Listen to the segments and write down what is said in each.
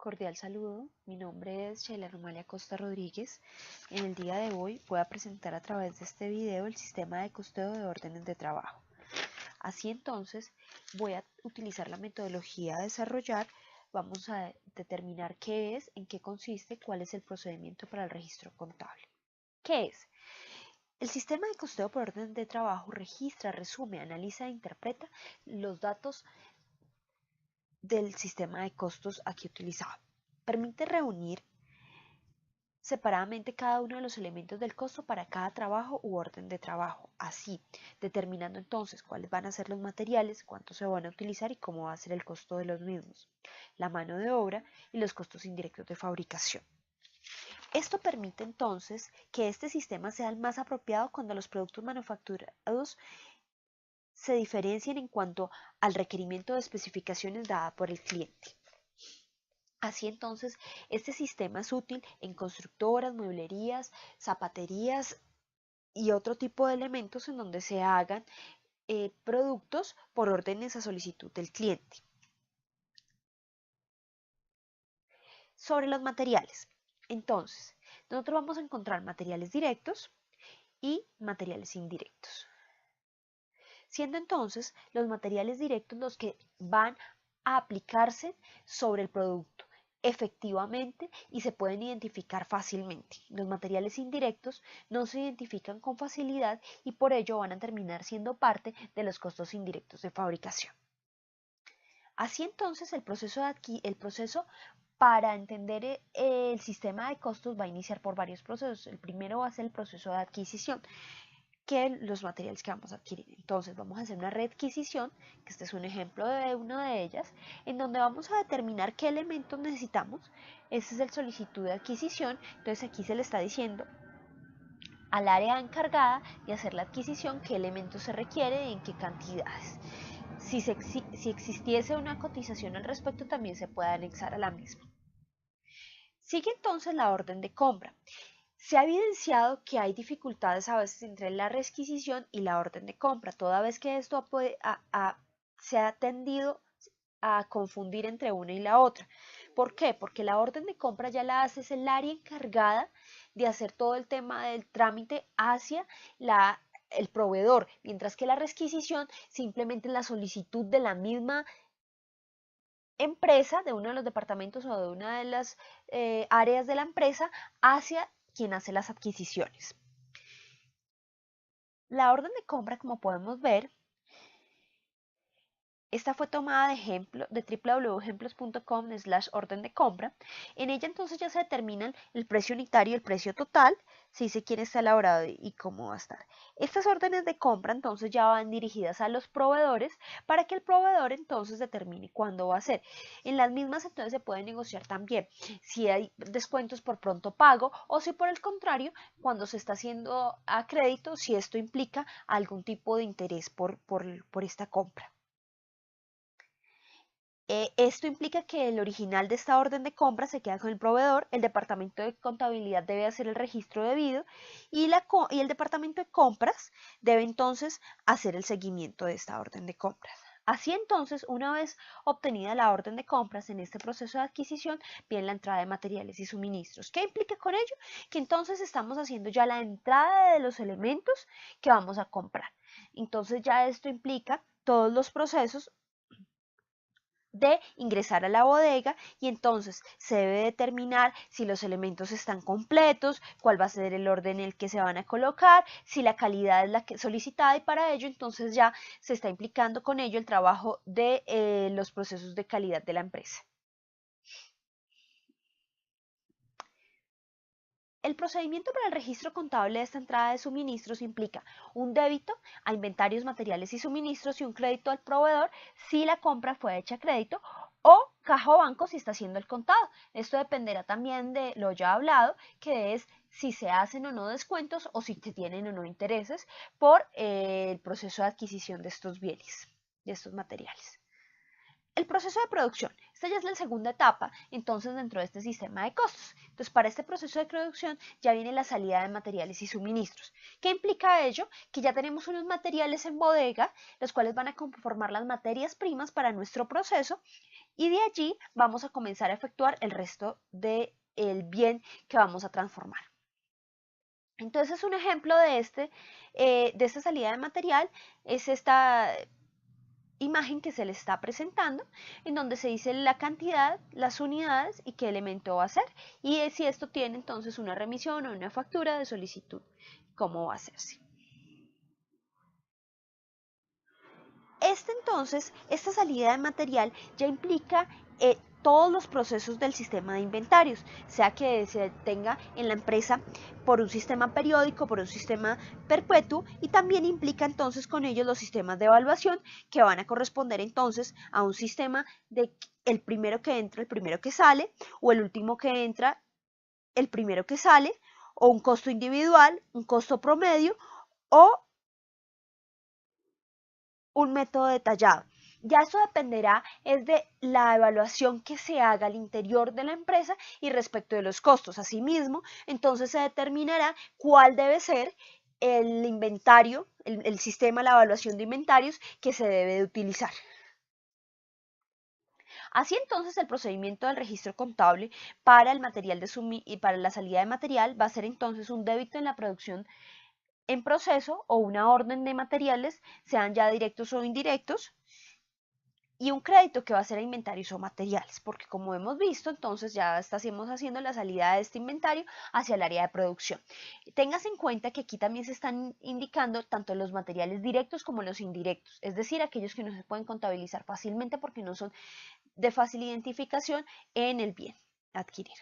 Cordial saludo, mi nombre es Sheila Romalia Costa Rodríguez. En el día de hoy voy a presentar a través de este video el sistema de costeo de órdenes de trabajo. Así entonces voy a utilizar la metodología a desarrollar, vamos a determinar qué es, en qué consiste, cuál es el procedimiento para el registro contable. ¿Qué es? El sistema de costeo por orden de trabajo registra, resume, analiza e interpreta los datos del sistema de costos aquí utilizado. Permite reunir separadamente cada uno de los elementos del costo para cada trabajo u orden de trabajo, así determinando entonces cuáles van a ser los materiales, cuántos se van a utilizar y cómo va a ser el costo de los mismos, la mano de obra y los costos indirectos de fabricación. Esto permite entonces que este sistema sea el más apropiado cuando los productos manufacturados se diferencien en cuanto al requerimiento de especificaciones dada por el cliente. Así entonces, este sistema es útil en constructoras, mueblerías, zapaterías y otro tipo de elementos en donde se hagan productos por órdenes a solicitud del cliente. Sobre los materiales. Entonces, nosotros vamos a encontrar materiales directos y materiales indirectos. Siendo entonces los materiales directos los que van a aplicarse sobre el producto efectivamente y se pueden identificar fácilmente. Los materiales indirectos no se identifican con facilidad y por ello van a terminar siendo parte de los costos indirectos de fabricación. Así entonces el proceso para entender el sistema de costos va a iniciar por varios procesos. El primero va a ser el proceso de adquisición, que los materiales que vamos a adquirir. Entonces vamos a hacer una readquisición, que este es un ejemplo de una de ellas, en donde vamos a determinar qué elementos necesitamos. Este es el solicitud de adquisición, entonces aquí se le está diciendo al área encargada de hacer la adquisición qué elementos se requiere y en qué cantidades. Si existiese una cotización al respecto, también se puede anexar a la misma. Sigue entonces la orden de compra. Se ha evidenciado que hay dificultades a veces entre la requisición y la orden de compra, toda vez que esto se ha tendido a confundir entre una y la otra. ¿Por qué? Porque la orden de compra ya la hace el área encargada de hacer todo el tema del trámite hacia el proveedor, mientras que la requisición simplemente es la solicitud de la misma empresa, de uno de los departamentos o de una de las áreas de la empresa hacia quien hace las adquisiciones. La orden de compra, como podemos ver, esta fue tomada de ejemplo de www.ejemplos.com/orden de compra. En ella entonces ya se determinan el precio unitario y el precio total, si se quiere está elaborado y cómo va a estar. Estas órdenes de compra entonces ya van dirigidas a los proveedores para que el proveedor entonces determine cuándo va a ser. En las mismas entonces se puede negociar también si hay descuentos por pronto pago o si por el contrario, cuando se está haciendo a crédito, si esto implica algún tipo de interés por esta compra. Esto implica que el original de esta orden de compra se queda con el proveedor, el departamento de contabilidad debe hacer el registro debido y el departamento de compras debe entonces hacer el seguimiento de esta orden de compras. Así entonces, una vez obtenida la orden de compras en este proceso de adquisición, viene la entrada de materiales y suministros. ¿Qué implica con ello? Que entonces estamos haciendo ya la entrada de los elementos que vamos a comprar. Entonces ya esto implica todos los procesos de ingresar a la bodega y entonces se debe determinar si los elementos están completos, cuál va a ser el orden en el que se van a colocar, si la calidad es la que solicitada y para ello entonces ya se está implicando con ello el trabajo de los procesos de calidad de la empresa. El procedimiento para el registro contable de esta entrada de suministros implica un débito a inventarios, materiales y suministros y un crédito al proveedor si la compra fue hecha a crédito o caja o banco si está haciendo el contado. Esto dependerá también de lo ya hablado, que es si se hacen o no descuentos o si se tienen o no intereses por el proceso de adquisición de estos bienes, de estos materiales. El proceso de producción. Esta ya es la segunda etapa, entonces, dentro de este sistema de costos. Entonces, para este proceso de producción ya viene la salida de materiales y suministros. ¿Qué implica ello? Que ya tenemos unos materiales en bodega, los cuales van a conformar las materias primas para nuestro proceso, y de allí vamos a comenzar a efectuar el resto del bien que vamos a transformar. Entonces, un ejemplo de esta salida de material es esta imagen que se le está presentando, en donde se dice la cantidad, las unidades y qué elemento va a ser, y si esto tiene entonces una remisión o una factura de solicitud, cómo va a hacerse. Esta salida de material ya implica todos los procesos del sistema de inventarios, sea que se tenga en la empresa por un sistema periódico, por un sistema perpetuo, y también implica entonces con ellos los sistemas de evaluación que van a corresponder entonces a un sistema de el primero que entra, el primero que sale, o el último que entra, el primero que sale, o un costo individual, un costo promedio, o un método detallado. Ya eso dependerá es de la evaluación que se haga al interior de la empresa y respecto de los costos. Asimismo, entonces se determinará cuál debe ser el inventario, el sistema, la evaluación de inventarios que se debe de utilizar. Así entonces el procedimiento del registro contable para el material y para la salida de material va a ser entonces un débito en la producción en proceso o una orden de materiales, sean ya directos o indirectos, y un crédito que va a ser a inventarios o materiales, porque como hemos visto, entonces ya estamos haciendo la salida de este inventario hacia el área de producción. Tengas en cuenta que aquí también se están indicando tanto los materiales directos como los indirectos, es decir, aquellos que no se pueden contabilizar fácilmente porque no son de fácil identificación en el bien a adquirir.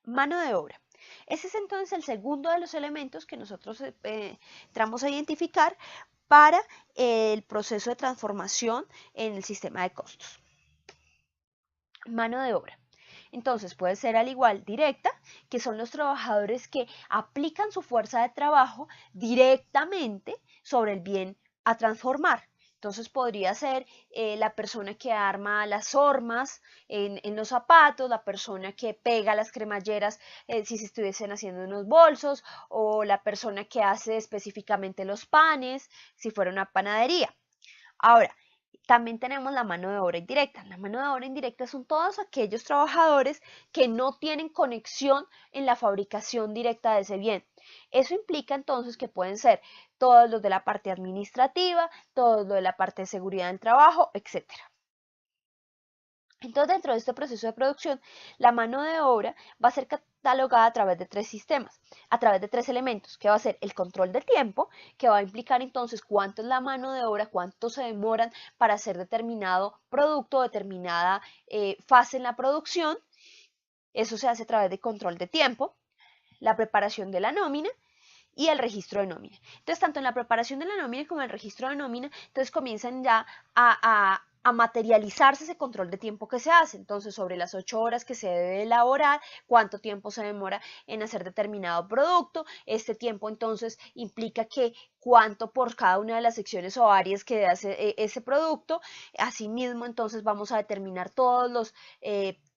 Mano de obra. Ese es entonces el segundo de los elementos que nosotros entramos a identificar para el proceso de transformación en el sistema de costos. Mano de obra. Entonces puede ser al igual directa, que son los trabajadores que aplican su fuerza de trabajo directamente sobre el bien a transformar. Entonces podría ser la persona que arma las hormas en los zapatos, la persona que pega las cremalleras si se estuviesen haciendo unos bolsos, o la persona que hace específicamente los panes si fuera una panadería. Ahora, también tenemos la mano de obra indirecta. La mano de obra indirecta son todos aquellos trabajadores que no tienen conexión en la fabricación directa de ese bien. Eso implica entonces que pueden ser todos los de la parte administrativa, todos los de la parte de seguridad del trabajo, etc. Entonces, dentro de este proceso de producción, la mano de obra va a ser catalogada a través de tres sistemas, a través de tres elementos, que va a ser el control del tiempo, que va a implicar entonces cuánto es la mano de obra, cuánto se demoran para hacer determinado producto, determinada fase en la producción. Eso se hace a través de control de tiempo, la preparación de la nómina y el registro de nómina. Entonces, tanto en la preparación de la nómina como en el registro de nómina, entonces comienzan ya a materializarse ese control de tiempo que se hace. Entonces, sobre las 8 horas que se debe elaborar, cuánto tiempo se demora en hacer determinado producto. Este tiempo entonces implica que cuánto por cada una de las secciones o áreas que hace ese producto. Asimismo, entonces vamos a determinar todos los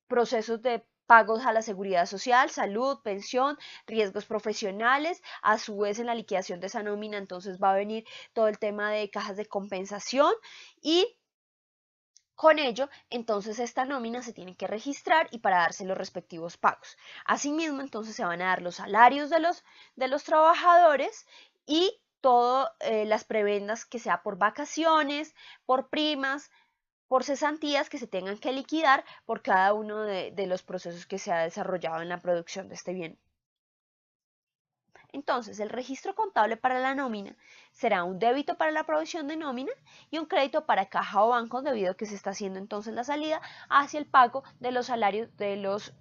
procesos de pagos a la seguridad social, salud, pensión, riesgos profesionales. A su vez, en la liquidación de esa nómina, entonces va a venir todo el tema de cajas de compensación, y con ello, entonces esta nómina se tiene que registrar y para darse los respectivos pagos. Asimismo, entonces se van a dar los salarios de los trabajadores y todas las prebendas, que sea por vacaciones, por primas, por cesantías que se tengan que liquidar por cada uno de los procesos que se ha desarrollado en la producción de este bien. Entonces, el registro contable para la nómina será un débito para la provisión de nómina y un crédito para caja o banco, debido a que se está haciendo entonces la salida hacia el pago de los salarios de los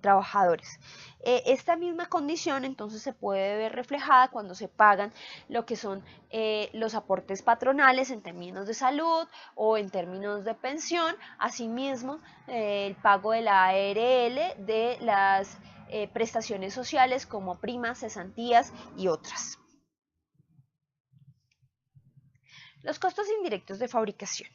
trabajadores. Esta misma condición entonces se puede ver reflejada cuando se pagan lo que son los aportes patronales en términos de salud o en términos de pensión. Asimismo, el pago de la ARL, de las prestaciones sociales como primas, cesantías y otras. Los costos indirectos de fabricación.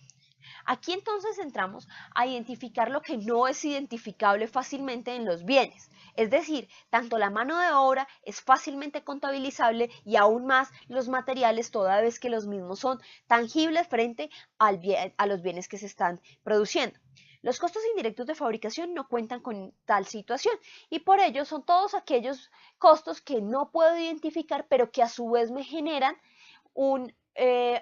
Aquí entonces entramos a identificar lo que no es identificable fácilmente en los bienes. Es decir, tanto la mano de obra es fácilmente contabilizable y aún más los materiales, toda vez que los mismos son tangibles frente a los bienes que se están produciendo. Los costos indirectos de fabricación no cuentan con tal situación y por ello son todos aquellos costos que no puedo identificar, pero que a su vez me generan un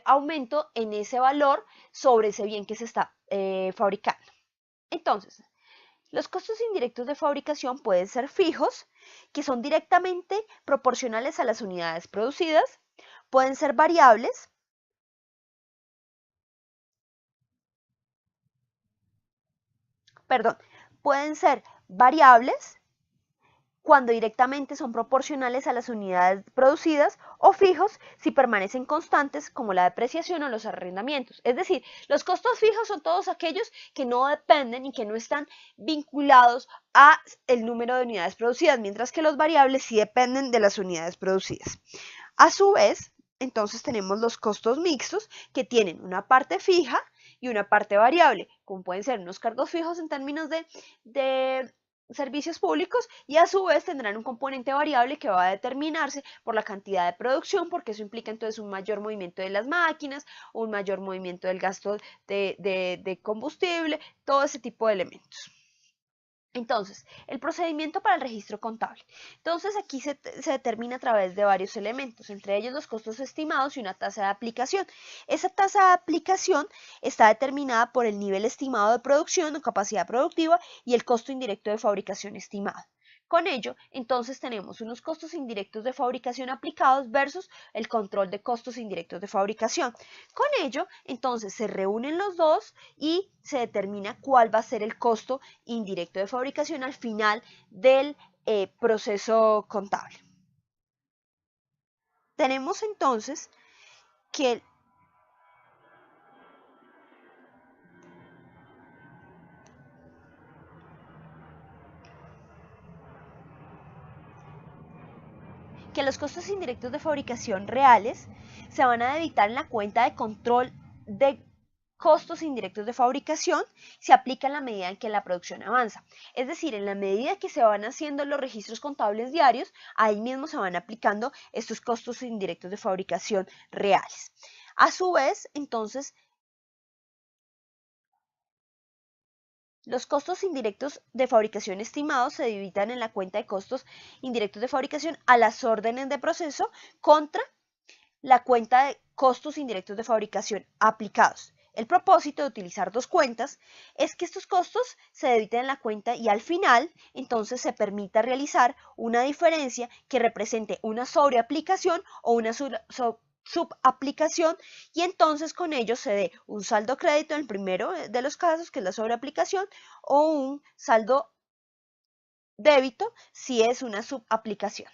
aumento en ese valor sobre ese bien que se está fabricando. Entonces, los costos indirectos de fabricación pueden ser fijos, que son directamente proporcionales a las unidades producidas, pueden ser variables, pueden ser variables cuando directamente son proporcionales a las unidades producidas, o fijos si permanecen constantes como la depreciación o los arrendamientos. Es decir, los costos fijos son todos aquellos que no dependen y que no están vinculados a el número de unidades producidas, mientras que los variables sí dependen de las unidades producidas. A su vez, entonces tenemos los costos mixtos, que tienen una parte fija y una parte variable, como pueden ser unos cargos fijos en términos de servicios públicos, y a su vez tendrán un componente variable que va a determinarse por la cantidad de producción, porque eso implica entonces un mayor movimiento de las máquinas, un mayor movimiento del gasto de combustible, todo ese tipo de elementos. Entonces, el procedimiento para el registro contable. Entonces, aquí se determina a través de varios elementos, entre ellos los costos estimados y una tasa de aplicación. Esa tasa de aplicación está determinada por el nivel estimado de producción o capacidad productiva y el costo indirecto de fabricación estimado. Con ello, entonces tenemos unos costos indirectos de fabricación aplicados versus el control de costos indirectos de fabricación. Con ello, entonces se reúnen los dos y se determina cuál va a ser el costo indirecto de fabricación al final del proceso contable. Tenemos entonces que los costos indirectos de fabricación reales se van a debitar en la cuenta de control de costos indirectos de fabricación, se aplica en la medida en que la producción avanza. Es decir, en la medida que se van haciendo los registros contables diarios, ahí mismo se van aplicando estos costos indirectos de fabricación reales. A su vez, entonces, los costos indirectos de fabricación estimados se dividan en la cuenta de costos indirectos de fabricación a las órdenes de proceso contra la cuenta de costos indirectos de fabricación aplicados. El propósito de utilizar dos cuentas es que estos costos se debiten en la cuenta y al final entonces se permita realizar una diferencia que represente una sobreaplicación o una subaplicación, y entonces con ello se dé un saldo crédito en el primero de los casos, que es la sobreaplicación, o un saldo débito si es una subaplicación.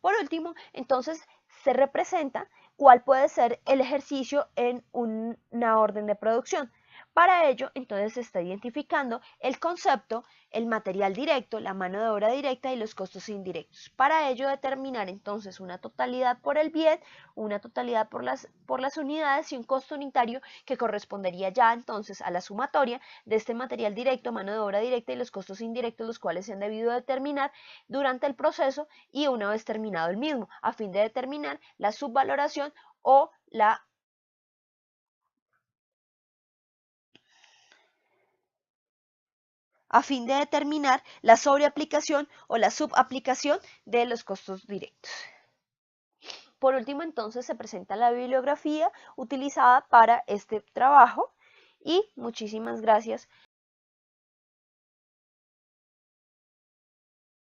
Por último, entonces se representa cuál puede ser el ejercicio en una orden de producción. Para ello, entonces se está identificando el concepto, el material directo, la mano de obra directa y los costos indirectos. Para ello, determinar entonces una totalidad por el bien, una totalidad por las unidades y un costo unitario que correspondería ya entonces a la sumatoria de este material directo, mano de obra directa y los costos indirectos, los cuales se han debido determinar durante el proceso y una vez terminado el mismo, a fin de determinar la subvaloración o la sobreaplicación o la subaplicación de los costos directos. Por último, entonces, se presenta la bibliografía utilizada para este trabajo y muchísimas gracias